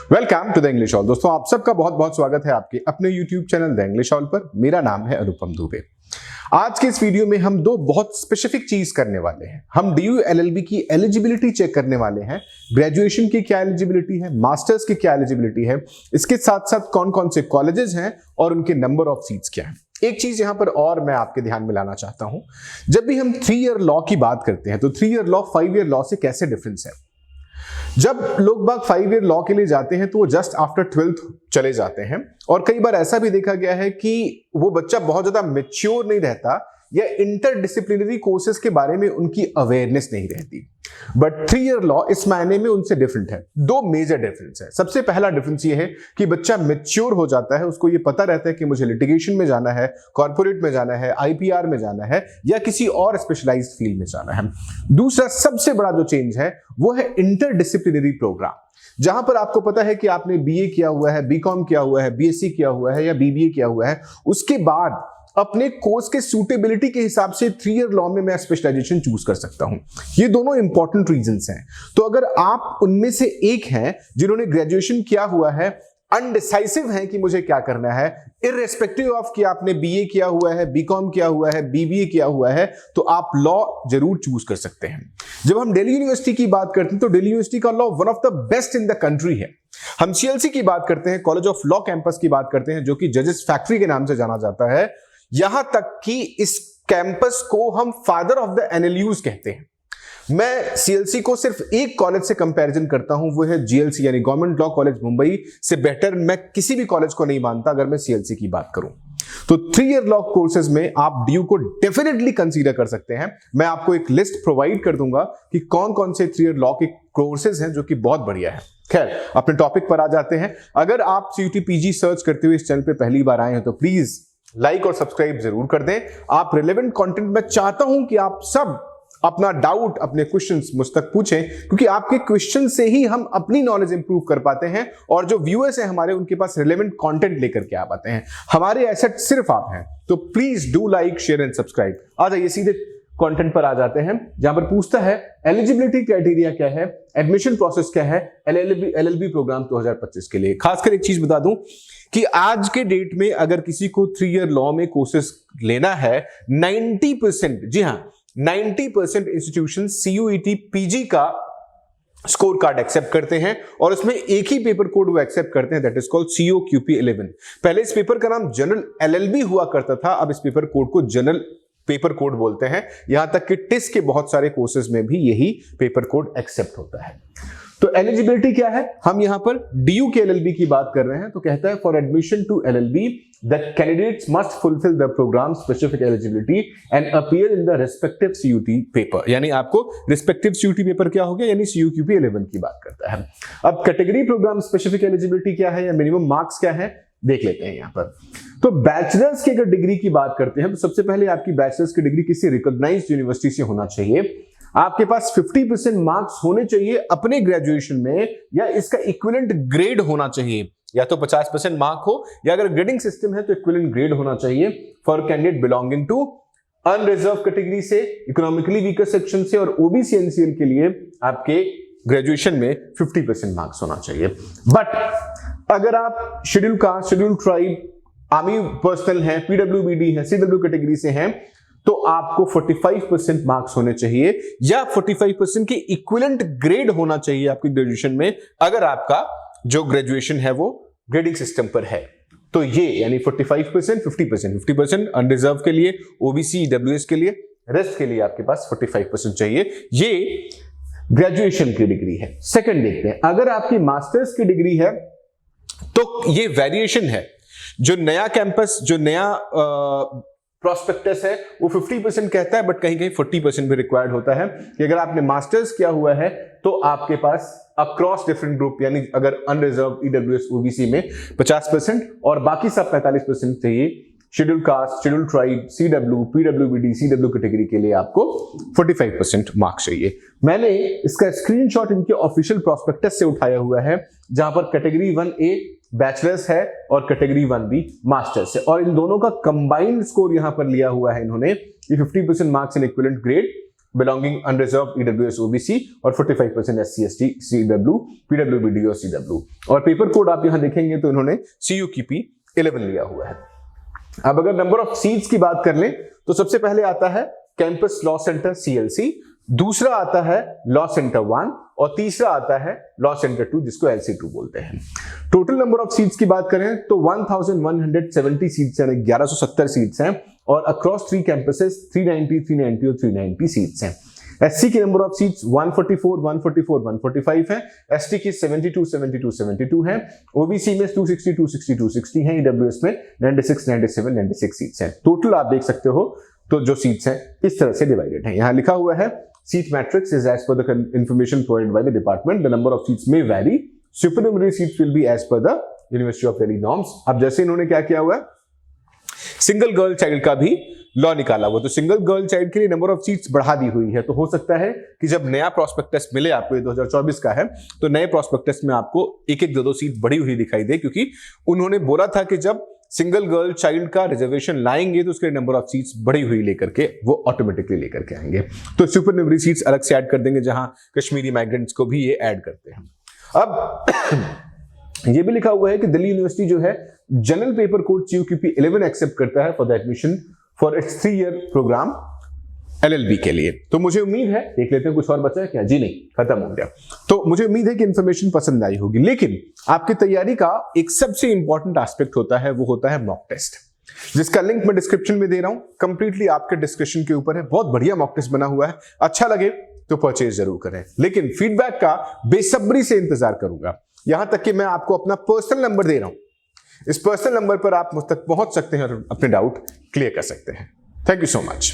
Welcome to the English all. दोस्तों, आप सबका बहुत बहुत स्वागत है आपके अपने YouTube channel the English all पर। मेरा नाम है अनुपम दुबे। आज के इस वीडियो में हम दो बहुत स्पेसिफिक चीज करने वाले हैं। हम DU LLB की एलिजिबिलिटी चेक करने वाले हैं। ग्रेजुएशन की क्या एलिजिबिलिटी है, मास्टर्स की क्या एलिजिबिलिटी है, इसके साथ साथ कौन कौन से कॉलेजेस हैं और उनके नंबर ऑफ सीट्स क्या है। एक चीज यहां पर और मैं आपके ध्यान में लाना चाहता हूं, जब भी हम 3 ईयर लॉ की बात करते हैं तो 3 ईयर लॉ 5 ईयर लॉ से कैसे डिफरेंस है। जब लोग बाग 5 ईयर लॉ के लिए जाते हैं तो वो जस्ट आफ्टर 12th चले जाते हैं, और कई बार ऐसा भी देखा गया है कि वो बच्चा बहुत ज्यादा मैच्योर नहीं रहता या इंटरडिसिप्लिनरी कोर्सेज के बारे में उनकी अवेयरनेस नहीं रहती। बट 3 ईयर लॉ इस मायने में उनसे डिफरेंट है। दो मेजर डिफरेंस है। सबसे पहला डिफरेंस ये है कि बच्चा मैच्योर हो जाता है, उसको ये पता रहता है कि मुझे लिटिगेशन में जाना है, कॉर्पोरेट में जाना है, IPR में जाना है या किसी और स्पेशलाइज्ड फील्ड में जाना है। दूसरा सबसे बड़ा जो चेंज है वो है इंटरडिसिप्लिनरी प्रोग्राम, जहां पर आपको पता है कि आपने BA किया हुआ है, BCom किया हुआ है, BSc किया हुआ है या BBA किया हुआ है, उसके बाद अपने कोर्स के सूटेबिलिटी के हिसाब से 3 ईयर लॉ में मैं स्पेशलाइजेशन चूज कर सकता हूं। ये दोनों इंपॉर्टेंट रीजंस हैं। तो अगर आप उनमें से एक हैं जिन्होंने ग्रेजुएशन किया हुआ है, अनडिसाइसिव हैं कि मुझे क्या करना है, इररेस्पेक्टिव ऑफ कि आपने BA किया हुआ है, BCom किया हुआ है, BBA किया हुआ है, तो आप लॉ जरूर चूज कर सकते हैं। जब हम दिल्ली यूनिवर्सिटी की बात करते हैं तो दिल्ली यूनिवर्सिटी का law one of the best in the country है। हम CLC की बात करते हैं, कॉलेज ऑफ लॉ कैंपस की बात करते हैं, जो कि जजेस फैक्ट्री के नाम से जाना जाता है। यहां तक कि इस कैंपस को हम फादर ऑफ द NLUs कहते हैं। मैं CLC को सिर्फ एक कॉलेज से कंपैरिजन करता हूं, वो है GLC यानी गवर्नमेंट लॉ कॉलेज मुंबई से बेटर मैं किसी भी कॉलेज को नहीं मानता अगर मैं CLC की बात करूं। तो 3 ईयर लॉ कोर्सेज में आप DU को डेफिनेटली कंसीडर कर सकते हैं। मैं आपको एक लिस्ट प्रोवाइड कर दूंगा कि कौन कौन से 3 ईयर लॉ के कोर्सेज हैं जो कि बहुत बढ़िया है। खैर, अपने टॉपिक पर आ जाते हैं। अगर आप CUT PG सर्च करते हुए इस चैनल पे पहली बार आए हैं तो प्लीज लाइक और सब्सक्राइब जरूर कर दें। आप रिलेवेंट कंटेंट मैं चाहता हूं कि आप सब अपना डाउट, अपने क्वेश्चंस मुझ तक पूछें, क्योंकि आपके क्वेश्चन से ही हम अपनी नॉलेज इंप्रूव कर पाते हैं और जो व्यूअर्स हैं हमारे, उनके पास रिलेवेंट कंटेंट लेकर के आ पाते हैं। हमारे एसेट सिर्फ आप हैं। तो please do like, share and subscribe. आ जाइए सीधे कंटेंट पर आ जाते हैं, जहां पर पूछता है एलिजिबिलिटी क्राइटेरिया क्या है, एडमिशन प्रोसेस क्या है LLB प्रोग्राम 2025 के लिए। खासकर एक चीज बता दूं कि आज के डेट में अगर किसी को 3 ईयर लॉ में कोर्सेस लेना है, 90%, जी हां 90% इंस्टीट्यूशन CUET PG का स्कोर कार्ड एक्सेप्ट करते हैं और उसमें एक ही पेपर कोड वो एक्सेप्ट करते हैं, दैट इज कॉल्ड COQP 11। पहले इस पेपर का नाम जनरल LLB हुआ करता था, अब इस पेपर कोड को जनरल पेपर कोड बोलते हैं। यहां तक कि TIS के बहुत सारे कोर्सेज में भी यही पेपर कोड एक्सेप्ट होता है। तो एलिजिबिलिटी क्या है, हम यहां पर DU के LLB की बात कर रहे हैं। तो कहता है for admission to LLB the candidates must fulfil the programme specific eligibility and appear in the respective CUT paper. यानी आपको रिस्पेक्टिव CUT पेपर क्या हो गया, यानी COQP 11 की बात करता है। अब कैटेगरी प्रोग्राम स्पेसिफिक एलिजिबिलिटी क्या है या मिनिमम मार्क्स क्या है, देख लेते हैं यहां पर। तो बैचलर्स की अगर डिग्री की बात करते हैं तो सबसे पहले आपकी बैचलर्स की डिग्री किसी रिकॉग्नाइज्ड यूनिवर्सिटी से होना चाहिए। आपके पास 50% मार्क्स होने चाहिए अपने ग्रेजुएशन में, या इसका इक्विवेलेंट ग्रेड होना चाहिए। या तो 50% मार्क हो, या अगर ग्रेडिंग सिस्टम है तो इक्विवेलेंट ग्रेड होना चाहिए for candidate belonging to unreserve category से, इकोनॉमिकली वीकर सेक्शन से, और OBC NCL के लिए आपके ग्रेजुएशन में 50% मार्क्स होना चाहिए। बट अगर आप schedule caste, schedule tribe, army personnel है, PWBD है, CW कैटेगरी से हैं, तो आपको 45% मार्क्स होने चाहिए या 45% की इक्विवेलेंट ग्रेड होना चाहिए आपकी ग्रेजुएशन में, अगर आपका जो ग्रेजुएशन है वो ग्रेडिंग सिस्टम पर है। तो ये यानी 45%, 50% अनरिजर्व के लिए, OBC EWS के लिए, रेस्ट के लिए आपके पास 45% चाहिए। ये ग्रेजुएशन की डिग्री है। सेकंड देखते हैं, अगर आपकी मास्टर्स की डिग्री है तो ये वेरिएशन है। जो नया कैंपस, जो नया प्रोस्पेक्टस है वो 50% कहता है, बट कहीं कहीं 40% भी रिक्वायर्ड होता है कि अगर आपने मास्टर्स किया हुआ है तो आपके पास अक्रॉस डिफरेंट ग्रुप, यानी अगर अनरिजर्व, EWS, OBC में 50% और बाकी सब 45% चाहिए। Schedule caste, schedule tribe, CW, PWBD, CW category के लिए आपको 45% मार्क्स चाहिए। मैंने इसका स्क्रीनशॉट इनके ऑफिशियल प्रोस्पेक्टस से उठाया हुआ है, जहां पर कैटेगरी 1A बैचलर्स है और कैटेगरी 1B मास्टर्स है, और इन दोनों का कंबाइंड स्कोर यहां पर लिया हुआ है इन्होंने। ये 50% marks in equivalent grade belonging unreserve EWS OBC और 45% एससी एसटी सीडब्ल्यू पीडब्ल्यूबीडी और सीडब्ल्यू। और पेपर कोड आप यहां देखेंगे तो इन्होंने CUQP 11 लिया हुआ है। अब अगर नंबर ऑफ सीट्स की बात कर लें तो सबसे पहले आता है कैंपस लॉ सेंटर CLC, दूसरा आता है लॉ सेंटर 1 और तीसरा आता है लॉ सेंटर 2 जिसको LC2 बोलते हैं। टोटल नंबर ऑफ सीट्स की बात करें तो 1170 सीट्स यानी 1170 सीट्स हैं और अक्रॉस 3 कैंपसेस 390, 390 और 390 सीट्स हैं। SC की नंबर ऑफ सीट्स 144, 144, 145 है, ST की 72, 72, 72 है, OBC में 260, 260, 260 है, EWS में 96, 97, 96 सीट्स हैं। टोटल आप देख सकते हो तो जो सीट्स हैं इस तरह से डिवाइडेड हैं। यहां लिखा हुआ है seat matrix is as per the information provided by the department. The number of seats may vary. Supernumerary seats will be as per the University of Delhi norms. अब जैसे इन्होंने क्या किया हुआ है, सिंगल गर्ल चाइल्ड का भी law निकाला हुआ, तो सिंगल गर्ल चाइल्ड के लिए नंबर ऑफ सीट्स बढ़ा दी हुई है। तो हो सकता है कि जब नया प्रोस्पेक्टस मिले आपको, ये 2024 का है, तो नए प्रोस्पेक्टस में आपको एक एक दो सीट बढ़ी हुई दिखाई दे, क्योंकि उन्होंने बोला था कि जब सिंगल गर्ल चाइल्ड का रिजर्वेशन लाएंगे तो उसके नंबर ऑफ सीट्स बढ़ी हुई लेकर के वो ऑटोमेटिकली लेकर के आएंगे। तो सुपरन्यूमरी सीट्स अलग से ऐड कर देंगे, जहां कश्मीरी माइग्रेंट्स को भी ये ऐड करते हैं। अब ये भी लिखा हुआ है कि दिल्ली यूनिवर्सिटी जो है general paper code CUQP 11 accept करता है for the admission for its 3 year programme LLB के लिए। तो मुझे उम्मीद है, देख लेते हैं कुछ और बचा है क्या? जी नहीं, खत्म हो गया। तो मुझे उम्मीद है कि इंफॉर्मेशन पसंद आई होगी, लेकिन आपकी तैयारी का एक सबसे इंपॉर्टेंट एस्पेक्ट होता है, वो होता है मॉक टेस्ट, जिसका लिंक मैं डिस्क्रिप्शन में दे रहा हूं। कंप्लीटली आपके डिस्कशन के ऊपर है, बहुत बढ़िया मॉक टेस्ट बना हुआ है। अच्छा लगे तो परचेज जरूर करें, लेकिन फीडबैक का बेसब्री से इंतजार करूंगा। यहां तक कि मैं आपको अपना पर्सनल नंबर दे रहा हूं, इस पर्सनल नंबर पर आप मुझ तक पहुंच सकते हैं और अपने डाउट क्लियर कर सकते हैं। Thank you so much.